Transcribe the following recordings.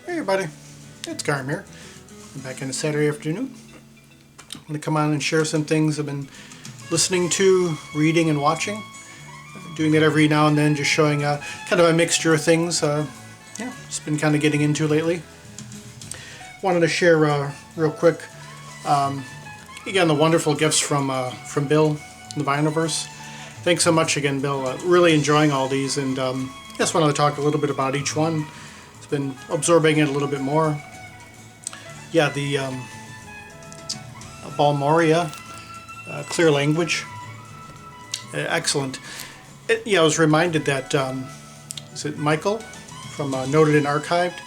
Hey everybody, it's Garm here. I'm back on a Saturday afternoon. I'm going to come on and share some things I've been listening to, reading, and watching. Doing that every now and then, just showing kind of a mixture of things. Just been kind of getting into lately. Wanted to share real quick. Again, the wonderful gifts from Bill in the Vinyl-verse. Thanks so much again, Bill. Really enjoying all these, and just wanted to talk a little bit about each one. Been absorbing it a little bit more. Yeah, the Bal Moria, Clear Language, excellent. I was reminded that is it Michael from Noted and Archived,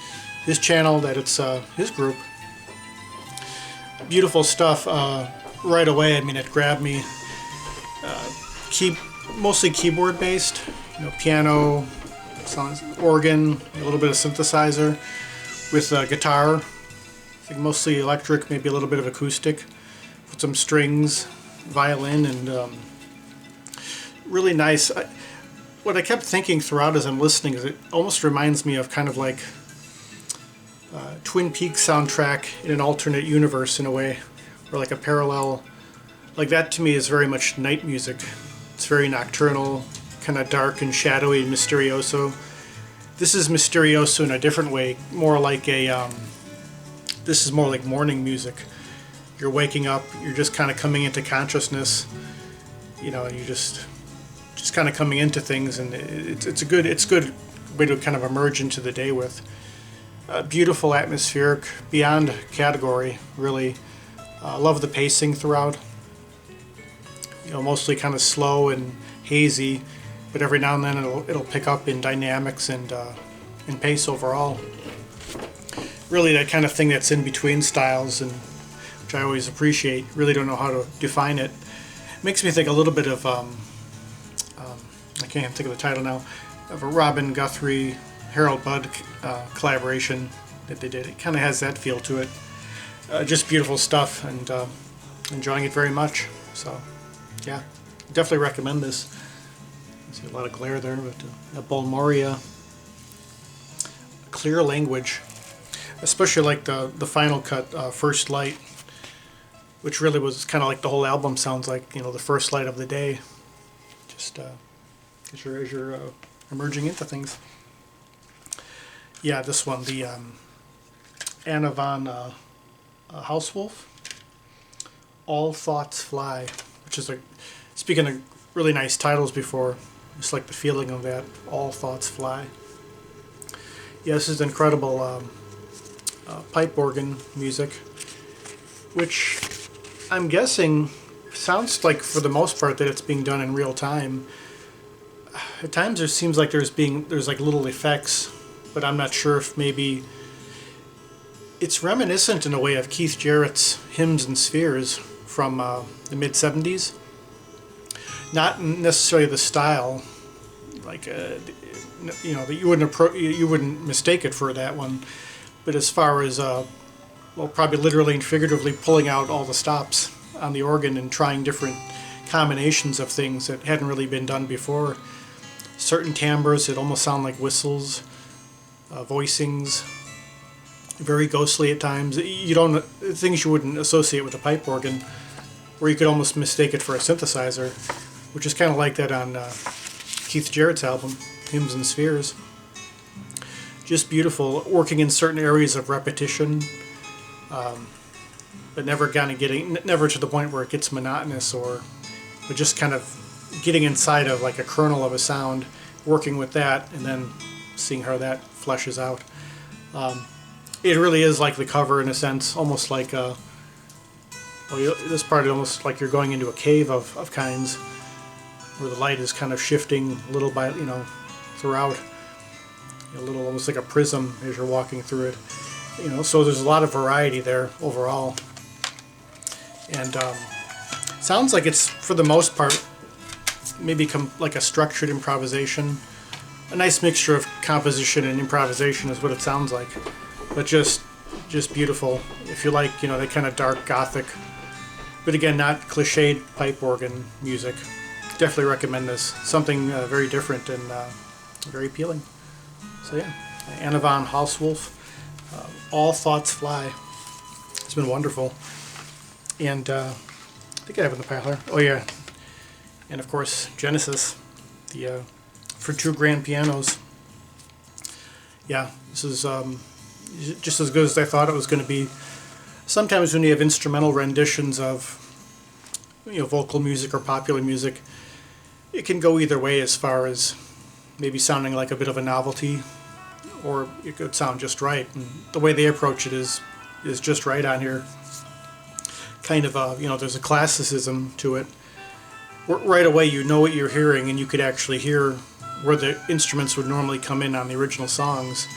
his channel, that it's his group. Beautiful stuff right away. I mean, it grabbed me. Mostly keyboard based, piano, organ, a little bit of synthesizer with guitar. I think mostly electric, maybe a little bit of acoustic, with some strings, violin, and really nice. What I kept thinking throughout as I'm listening is it almost reminds me of kind of like Twin Peaks soundtrack in an alternate universe in a way, or like a parallel. Like that to me is very much night music. It's very nocturnal, kind of dark and shadowy and mysterioso. This is mysterioso in a different way, more like this is more like morning music. You're waking up, you're just kind of coming into consciousness, and you just kind of coming into things, and it's a good way to kind of emerge into the day with. Beautiful, atmospheric, beyond category, really. Love the pacing throughout. Mostly kind of slow and hazy, but every now and then it'll pick up in dynamics and in pace overall. Really that kind of thing that's in between styles, and which I always appreciate. Really don't know how to define it. Makes me think a little bit of I can't think of the title now, of a Robin Guthrie, Harold Budd collaboration that they did. It kind of has that feel to it. Just beautiful stuff, and enjoying it very much. So yeah, definitely recommend this. I see a lot of glare there, but Bal Moria, Clear Language, especially like the final cut, First Light, which really was kind of like the whole album sounds like, the first light of the day, just as you're emerging into things. Yeah, this one, the Anna von Hauswolf, All Thoughts Fly, which is speaking of really nice titles before, just like the feeling of that, All Thoughts Fly. Yeah, this is incredible pipe organ music, which I'm guessing sounds like, for the most part, that it's being done in real time. At times there seems like there's like little effects, but I'm not sure if maybe it's reminiscent in a way of Keith Jarrett's Hymns and Spheres from the mid-70s. Not necessarily the style, like that you wouldn't mistake it for that one, but as far as probably literally and figuratively pulling out all the stops on the organ and trying different combinations of things that hadn't really been done before. Certain timbres that almost sound like whistles, voicings, very ghostly at times. Things you wouldn't associate with a pipe organ, where you could almost mistake it for a synthesizer, which is kind of like that on Keith Jarrett's album, Hymns and Spheres. Just beautiful, working in certain areas of repetition, but never to the point where it gets monotonous, but just kind of getting inside of like a kernel of a sound, working with that, and then seeing how that fleshes out. It really is like the cover in a sense, almost like this part is almost like you're going into a cave of kinds, where the light is kind of shifting little by throughout, a little almost like a prism as you're walking through it. So there's a lot of variety there overall, and sounds like it's, for the most part, maybe like a structured improvisation. A nice mixture of composition and improvisation is what it sounds like, but just beautiful. If you like, that kind of dark gothic, but again, not cliched pipe organ music. Definitely recommend this. Something very different and very appealing. So yeah, Anna von Hauswolf, All Thoughts Fly. It's been wonderful. And I think I have it in the pile here. Oh yeah. And of course Genesis, the for two grand pianos. Yeah, this is just as good as I thought it was going to be. Sometimes when you have instrumental renditions of vocal music or popular music, it can go either way as far as maybe sounding like a bit of a novelty, or it could sound just right. And the way they approach it is just right on here. Kind of there's a classicism to it. Right away you know what you're hearing, and you could actually hear where the instruments would normally come in on the original songs,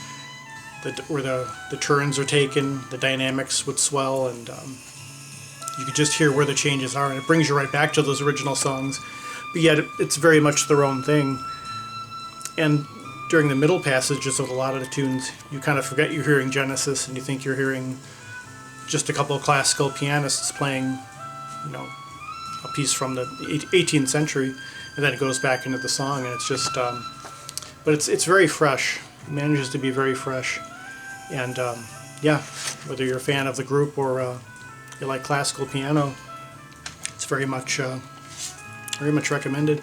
where the turns are taken, the dynamics would swell, and you could just hear where the changes are, and it brings you right back to those original songs. But yet it's very much their own thing. And during the middle passages of a lot of the tunes, you kind of forget you're hearing Genesis, and you think you're hearing just a couple of classical pianists playing, a piece from the 18th century, and then it goes back into the song, and it's just, but it's very fresh. It manages to be very fresh, and yeah, whether you're a fan of the group or you like classical piano, it's very much recommended.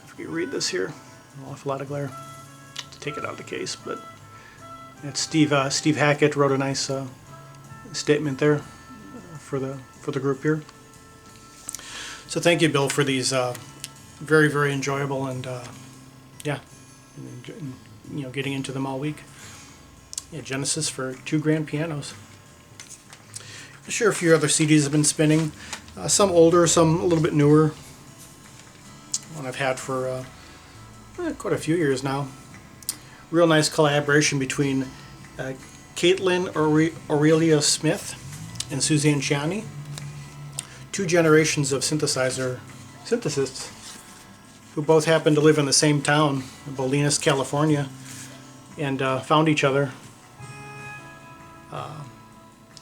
If you read this here, an awful lot of glare. Take it out of the case, but it's Steve Hackett wrote a nice statement there for the group here. So thank you, Bill, for these very, very enjoyable and yeah, and, getting into them all week. Yeah, Genesis for two grand pianos. I'm sure a few other CDs have been spinning. Some older, some a little bit newer. One I've had for quite a few years now. Real nice collaboration between Caitlin Aurelia Smith and Suzanne Ciani. Two generations of synthesists who both happened to live in the same town, Bolinas, California, and found each other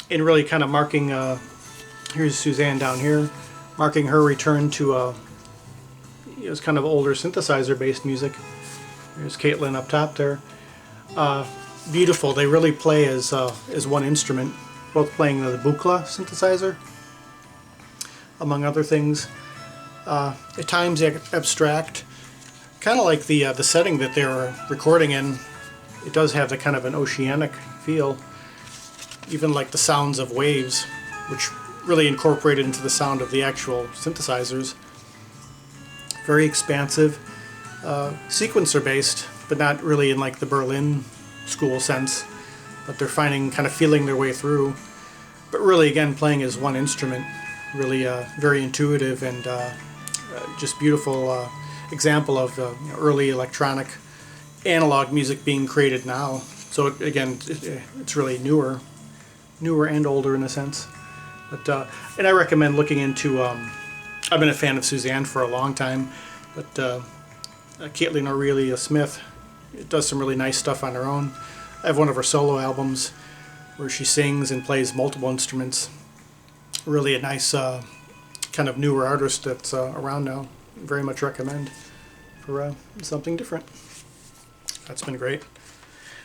in really kind of marking, here's Suzanne down here, marking her return to it was kind of older synthesizer-based music. There's Caitlin up top there. Beautiful. They really play as one instrument, both playing the Buchla synthesizer, among other things. At times abstract, kind of like the setting that they were recording in. It does have the kind of an oceanic feel, even like the sounds of waves, which really incorporated into the sound of the actual synthesizers. Very expansive, sequencer based, but not really in like the Berlin school sense, but they're kind of feeling their way through, but really again playing as one instrument. Really very intuitive and just beautiful example of early electronic analog music being created now. So it's really newer and older in a sense. But and I recommend looking into. I've been a fan of Suzanne for a long time, but Caitlin Aurelia Smith does some really nice stuff on her own. I have one of her solo albums where she sings and plays multiple instruments. Really a nice kind of newer artist that's around now. Very much recommend for something different. That's been great.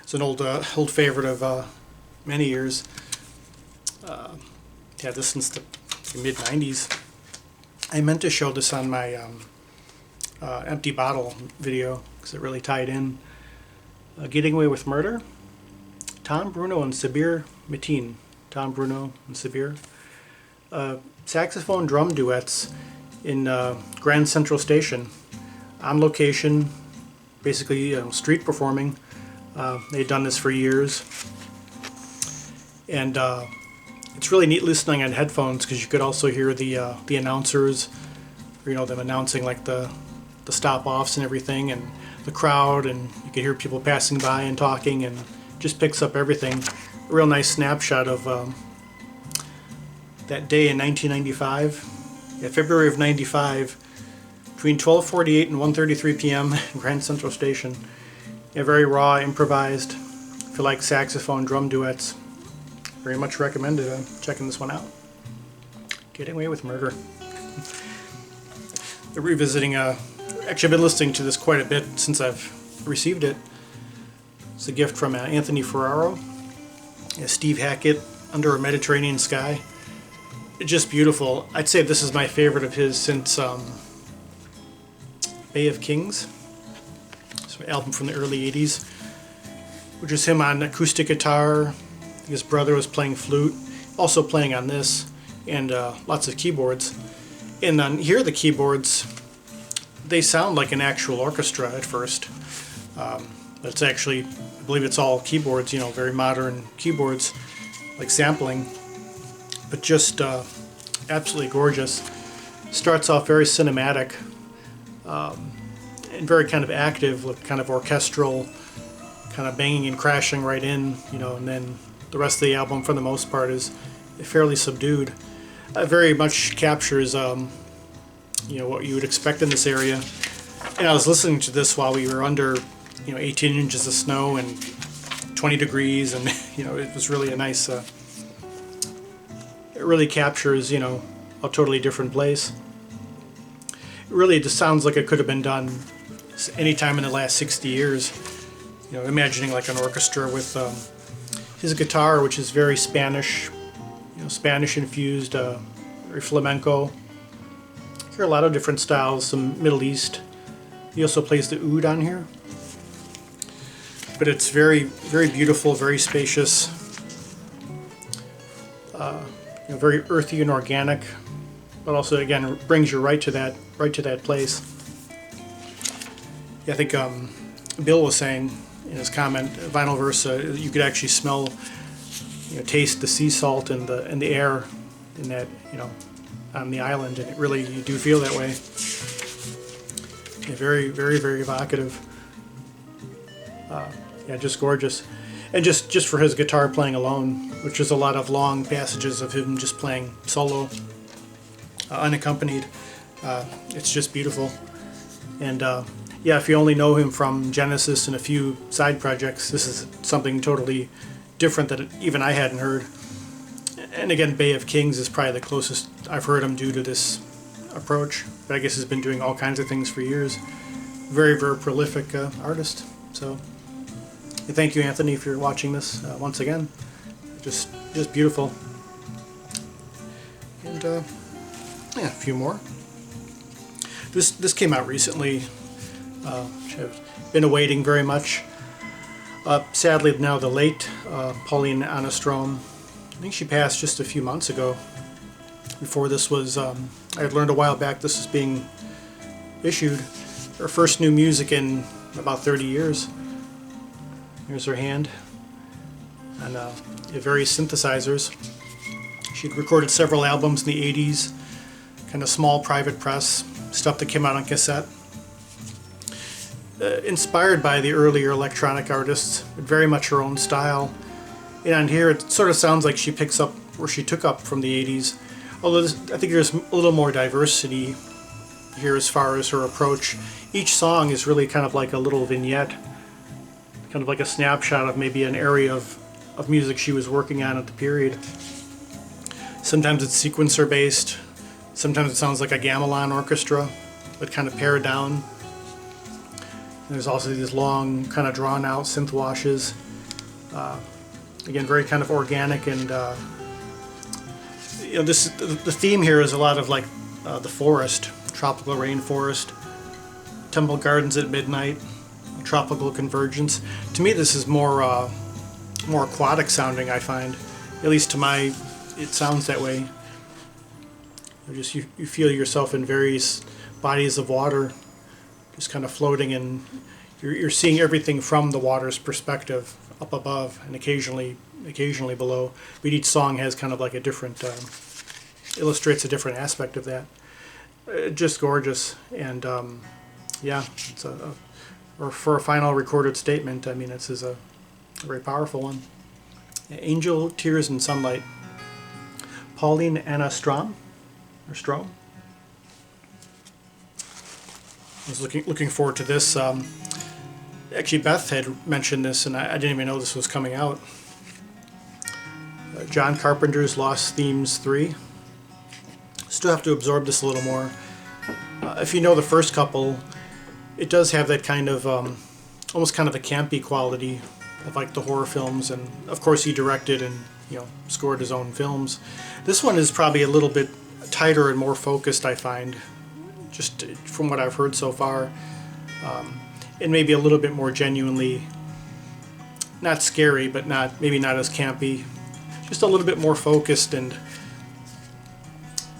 It's an old favorite of many years. Had this since the mid-90s. I meant to show this on my Empty Bottle video because it really tied in. Getting Away with Murder. Tom Bruno and Sabir Mateen. Tom Bruno and Sabir. Saxophone drum duets in Grand Central Station. On location, basically street performing. They'd done this for years. And it's really neat listening on headphones because you could also hear the announcers, them announcing like the stop-offs and everything, and the crowd, and you could hear people passing by and talking, and just picks up everything. A real nice snapshot of that day in 1995, February of 95, between 12:48 and 1:33 p.m. in Grand Central Station. Very raw, improvised. If you like saxophone drum duets, very much recommended checking this one out. Getting Away with Murder. Revisiting, actually I've been listening to this quite a bit since I've received it. It's a gift from Anthony Ferraro. Steve Hackett, Under a Mediterranean Sky. Just beautiful. I'd say this is my favorite of his since Bay of Kings. It's an album from the early 80s, which is him on acoustic guitar. His brother was playing flute, also playing on this, and lots of keyboards. And on here, the keyboards, they sound like an actual orchestra at first. But it's actually, I believe it's all keyboards, very modern keyboards, like sampling, but just absolutely gorgeous. Starts off very cinematic and very kind of active, with kind of orchestral, kind of banging and crashing right in, and then the rest of the album, for the most part, is fairly subdued. Very much captures, what you would expect in this area. And I was listening to this while we were under, 18 inches of snow and 20 degrees, and it was really a nice. It really captures, a totally different place. It really just sounds like it could have been done any time in the last 60 years. Imagining like an orchestra with his guitar, which is very Spanish, Spanish infused, very flamenco. You hear a lot of different styles, some Middle East. He also plays the oud on here. But it's very, very beautiful, very spacious, very earthy and organic, but also again brings you right to that place. Yeah, I think Bill was saying in his comment, Vinyl Verse, you could actually smell, taste the sea salt in the air in that, on the island, and you do feel that way. Yeah, very, very, very evocative. Yeah, just gorgeous. And just for his guitar playing alone, which is a lot of long passages of him just playing solo, unaccompanied. It's just beautiful. And yeah, if you only know him from Genesis and a few side projects, this is something totally different that even I hadn't heard. And again, Bay of Kings is probably the closest I've heard him do to this approach. But I guess he's been doing all kinds of things for years. Very, very prolific artist. So thank you, Anthony, if you're watching this once again. Just beautiful. And yeah, a few more. This came out recently, which I've been awaiting very much. Sadly, now the late Pauline Anastrom. I think she passed just a few months ago. Before this was, I had learned a while back this was being issued. Her first new music in about 30 years. Here's her hand. And various synthesizers. She'd recorded several albums in the 80s, kind of small private press, stuff that came out on cassette. Inspired by the earlier electronic artists, but very much her own style. And on here it sort of sounds like she picks up where she took up from the 80s. Although I think there's a little more diversity here as far as her approach. Each song is really kind of like a little vignette, kind of like a snapshot of maybe an area of music she was working on at the period. Sometimes it's sequencer based, sometimes it sounds like a gamelan orchestra, but kind of pared down. And there's also these long, kind of drawn out synth washes. Again, very kind of organic, and the theme here is a lot of like the forest, tropical rainforest, temple gardens at midnight, tropical convergence. To me, this is more aquatic sounding, I find. At least to my, it sounds that way. You feel yourself in various bodies of water, just kind of floating, and you're seeing everything from the water's perspective, up above and occasionally below. But each song has kind of like a different, illustrates a different aspect of that. Just gorgeous, and yeah, it's or for a final recorded statement, I mean, this is a very powerful one. Angel, Tears, and Sunlight. Pauline Anastrom, or Strom. I was looking forward to this. Actually, Beth had mentioned this, and I didn't even know this was coming out. John Carpenter's Lost Themes 3. Still have to absorb this a little more. If you know the first couple, it does have that kind of, almost kind of a campy quality of like the horror films, and of course he directed and scored his own films. This one is probably a little bit tighter and more focused, I find, just from what I've heard so far, and maybe a little bit more genuinely not scary, but maybe not as campy, just a little bit more focused and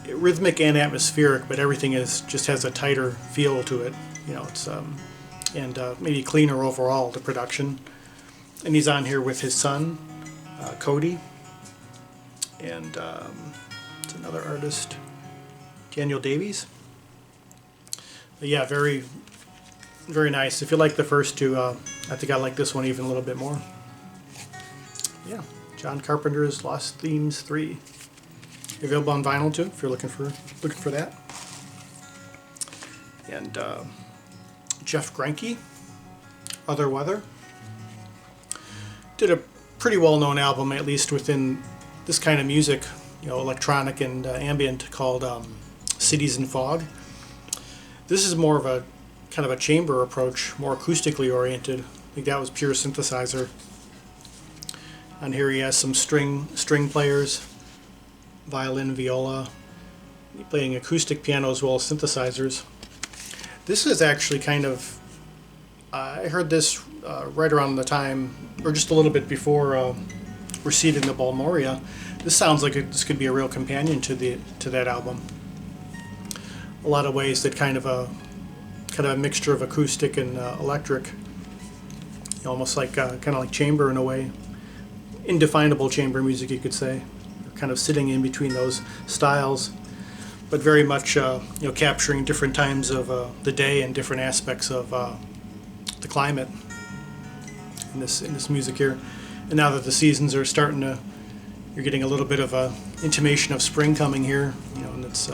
rhythmic and atmospheric, but everything just has a tighter feel to it. It's and maybe cleaner overall, the production. And he's on here with his son, Cody, and it's another artist, Daniel Davies. But yeah, very, very nice. If you like the first two, I think I like this one even a little bit more. Yeah, John Carpenter's Lost Themes 3. Available on vinyl too, if you're looking for that. And Jeff Greinke, Other Weather, did a pretty well-known album, at least within this kind of music, electronic and ambient, called Cities in Fog. This is more of a kind of a chamber approach, more acoustically oriented. I think that was pure synthesizer. On here he has some string players, violin, viola, playing acoustic piano as well as synthesizers. This is actually kind of, I heard this right around the time, or just a little bit before Receiving the Balmoria. This sounds like this could be a real companion to that album. A lot of ways that kind of a mixture of acoustic and electric, almost like kind of like chamber in a way, indefinable chamber music, you could say, kind of sitting in between those styles, but very much capturing different times of the day and different aspects of the climate in this music here. And now that the seasons are starting to, you're getting a little bit of a intimation of spring coming here, and it's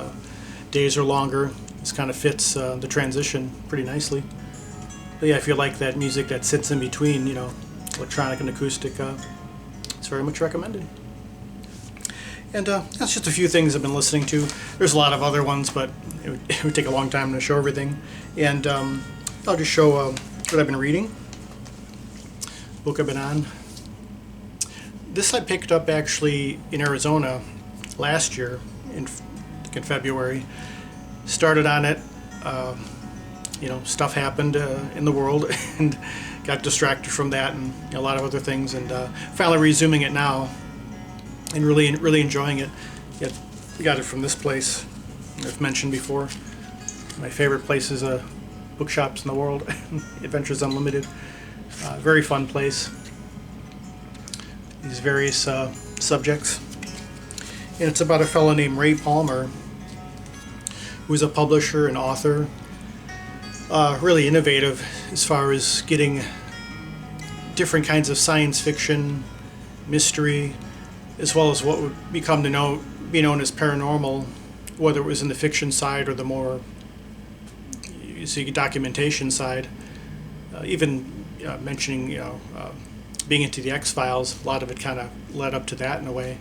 days are longer. This kind of fits the transition pretty nicely. But yeah, if you like that music that sits in between, electronic and acoustic, it's very much recommended. And that's just a few things I've been listening to. There's a lot of other ones, but it would take a long time to show everything. And I'll just show what I've been reading, book I've been on. This I picked up actually in Arizona last year, in February. Started on it, stuff happened in the world and got distracted from that and a lot of other things, and finally resuming it now and really enjoying it. We got it from this place I've mentioned before. My favorite place is bookshops in the world, Adventures Unlimited. Very fun place. These various subjects. And it's about a fellow named Ray Palmer, who's a publisher and author. Really innovative as far as getting different kinds of science fiction, mystery, as well as what would be known as paranormal, whether it was in the fiction side or the more documentation side. Even mentioning being into the X-Files, a lot of it kind of led up to that in a way,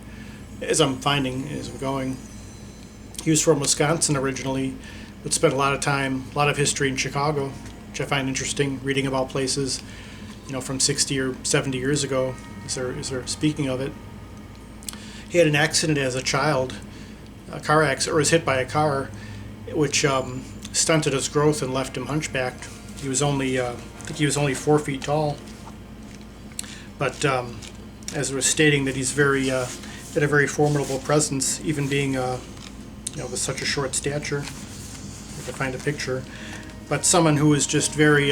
as I'm finding as we're going. He was from Wisconsin originally, but spent a lot of history in Chicago, which I find interesting, reading about places, from 60 or 70 years ago, as they're speaking of it. He had an accident as a child, a car accident, or was hit by a car, which stunted his growth and left him hunchbacked. He was only, I think he was only 4 feet tall. But as I was stating, that he's had a very formidable presence, even being, with such a short stature. If I find a picture, but someone who was just very,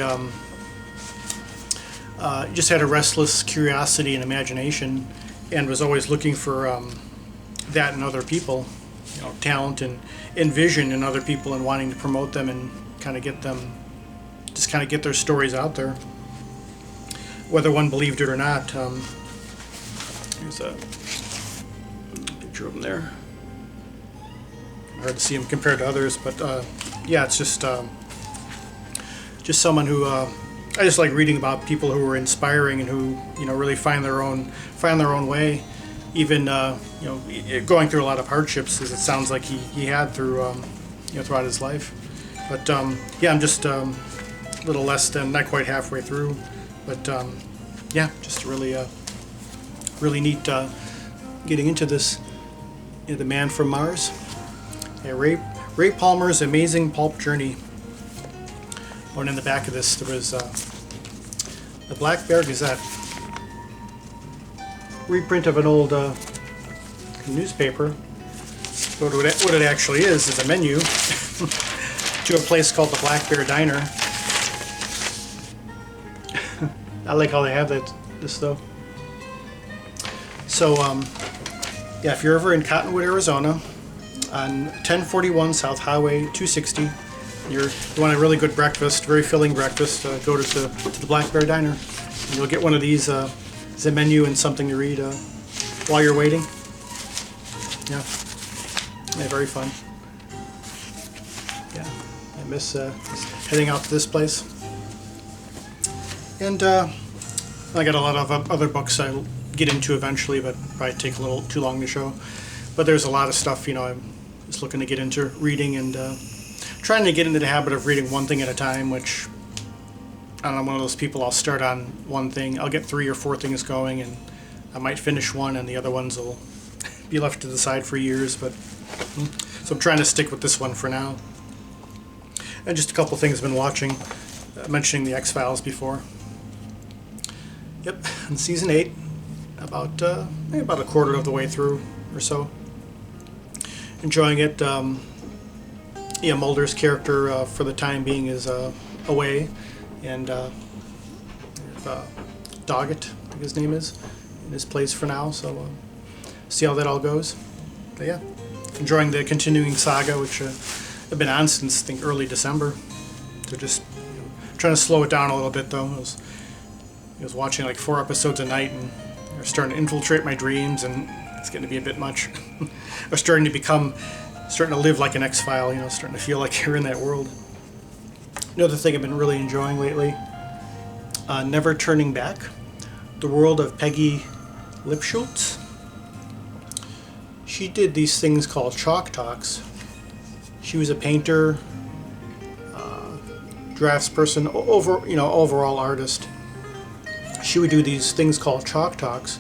just had a restless curiosity and imagination, and was always looking for that in other people, talent and vision in other people, and wanting to promote them and kind of get their stories out there, whether one believed it or not. Here's a picture of him there. Hard to see him compared to others, but yeah, it's just someone who I just like reading about, people who are inspiring and who really find their own way, even going through a lot of hardships, as it sounds like he had through throughout his life. But yeah, I'm just a little less than, not quite halfway through, but yeah, just really really neat getting into this. The Man from Mars. Yeah, Ray Palmer's Amazing Pulp Journey. Oh, and in the back of this there was the Black Bear Gazette, reprint of an old newspaper. What it actually is a menu to a place called the Black Bear Diner. I like how they have this though. So yeah, if you're ever in Cottonwood, Arizona, on 1041 South Highway 260, you want a really good breakfast, very filling breakfast, go to the Black Bear Diner. And you'll get one of these, a menu and something to read while you're waiting. Yeah, very fun. Yeah, I miss heading out to this place. And I got a lot of other books I'll get into eventually, but probably take a little too long to show. But there's a lot of stuff, I'm just looking to get into reading and trying to get into the habit of reading one thing at a time, which I'm one of those people. I'll start on one thing, I'll get 3 or 4 things going, and I might finish one, and the other ones will be left to the side for years. But so I'm trying to stick with this one for now. And just a couple things I've been watching, mentioning the X-Files before. Yep, in season 8, about a quarter of the way through or so. Enjoying it. Mulder's character for the time being is away, and Doggett, I think his name is, in his place for now. So see how that all goes. But yeah, enjoying the continuing saga, which I've been on since I think early December. So just trying to slow it down a little bit though. I was watching like 4 episodes a night, and they're starting to infiltrate my dreams, and it's getting to be a bit much. Or starting to live like an X-File, starting to feel like you're in that world. Another thing I've been really enjoying lately, Never Turning Back, the world of Peggy Lipschultz. She did these things called Chalk Talks. She was a painter, draftsperson, overall artist. She would do these things called Chalk Talks,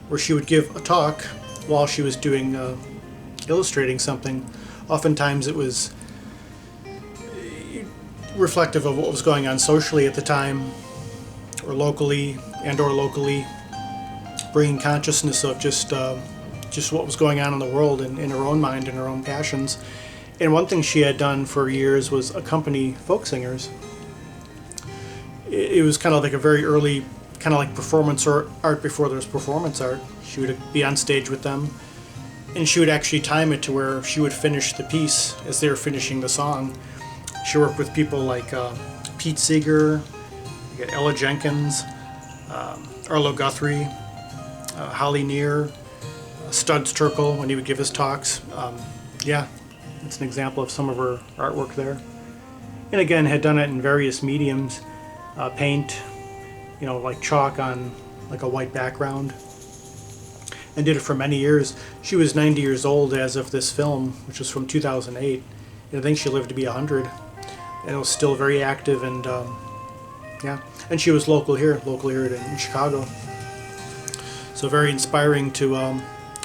where she would give a talk while she was doing illustrating something. Oftentimes it was reflective of what was going on socially at the time, or locally, bringing consciousness of just what was going on in the world and in her own mind and her own passions. And one thing she had done for years was accompany folk singers. It was kind of like a very early, kind of like performance art before there was performance art. She would be on stage with them, and she would actually time it to where she would finish the piece as they were finishing the song. She worked with people like Pete Seeger, Ella Jenkins, Arlo Guthrie, Holly Near, Studs Terkel when he would give his talks. Yeah, it's an example of some of her artwork there. And again, had done it in various mediums, paint, like chalk on like a white background, and did it for many years. She was 90 years old as of this film, which was from 2008. And I think she lived to be 100, and was still very active. And yeah, and she was local here in Chicago. So very inspiring to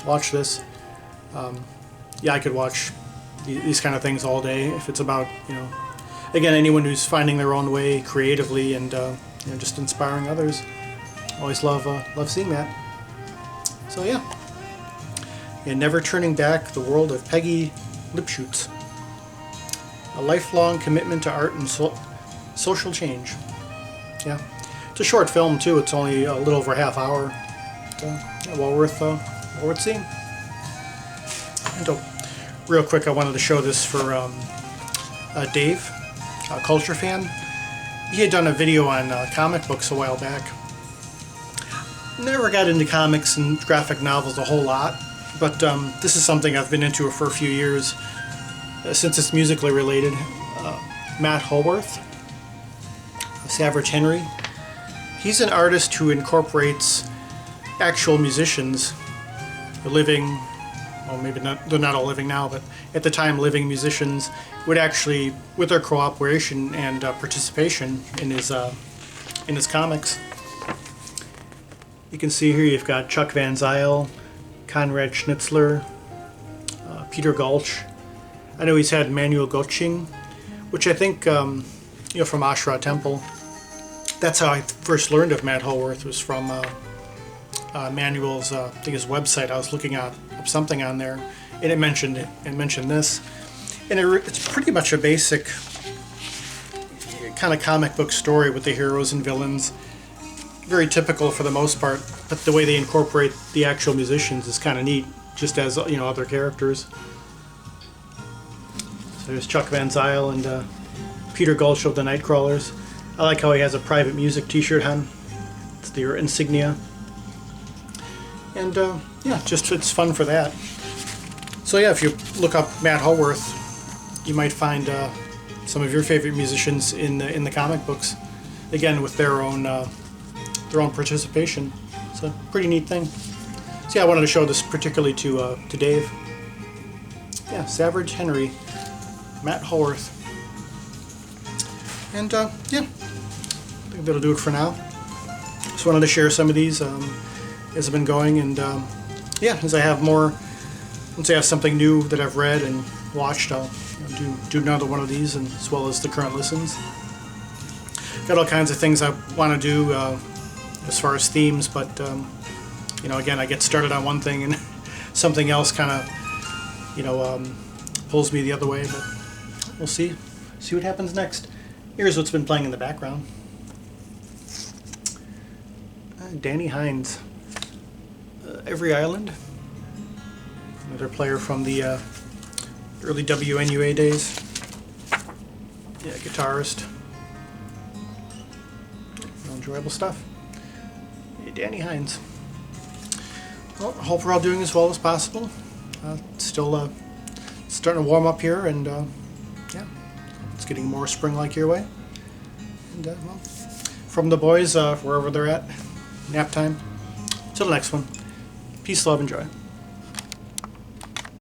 watch this. Yeah, I could watch these kind of things all day if it's about, again, anyone who's finding their own way creatively and just inspiring others. Always love seeing that. So yeah, and Never Turning Back, the world of Peggy Lipschutz. A lifelong commitment to art and social change. Yeah, it's a short film too. It's only a little over a half hour. So, yeah, well worth seeing. And real quick, I wanted to show this for Dave, a Culture Fan. He had done a video on comic books a while back. Never got into comics and graphic novels a whole lot, but this is something I've been into for a few years, since it's musically related. Matt Holworth, Savage Henry. He's an artist who incorporates actual musicians, living, well, maybe not, they're not all living now, but at the time living musicians would actually, with their cooperation and participation in his comics. You can see here you've got Chuck Van Zyl, Konrad Schnitzler, Peter Gulch. I know he's had Manuel Gottsching, which I think, from Ashra Temple. That's how I first learned of Matt Holworth, was from Manuel's, I think his website. I was looking at something on there, and it mentioned this. And it's pretty much a basic kind of comic book story with the heroes and villains. Very typical for the most part, but the way they incorporate the actual musicians is kind of neat, just as other characters. So there's Chuck Van Zyl and Peter Gulch of the Nightcrawlers. I like how he has a Private Music t-shirt on. It's their insignia. And yeah, just it's fun for that. So yeah, if you look up Matt Holworth, you might find some of your favorite musicians in the comic books. Again, with their own participation. It's a pretty neat thing. So yeah, I wanted to show this particularly to Dave. Yeah, Savage Henry, Matt Holworth. And yeah, I think that'll do it for now. Just wanted to share some of these as I've been going, and yeah, as I have more, once I have something new that I've read and watched, I'll do another one of these, and as well as the current listens. Got all kinds of things I want to do as far as themes, but again, I get started on one thing and something else kind of pulls me the other way. But we'll see what happens next. Here's what's been playing in the background. Danny Hines, Every Island, another player from the early WNUA days. Yeah, guitarist. Enjoyable stuff. Hey, Danny Hines. Well, I hope we're all doing as well as possible. Still starting to warm up here, and yeah, it's getting more spring-like your way. And well, from the boys, wherever they're at, nap time. Till the next one. Peace, love, and joy.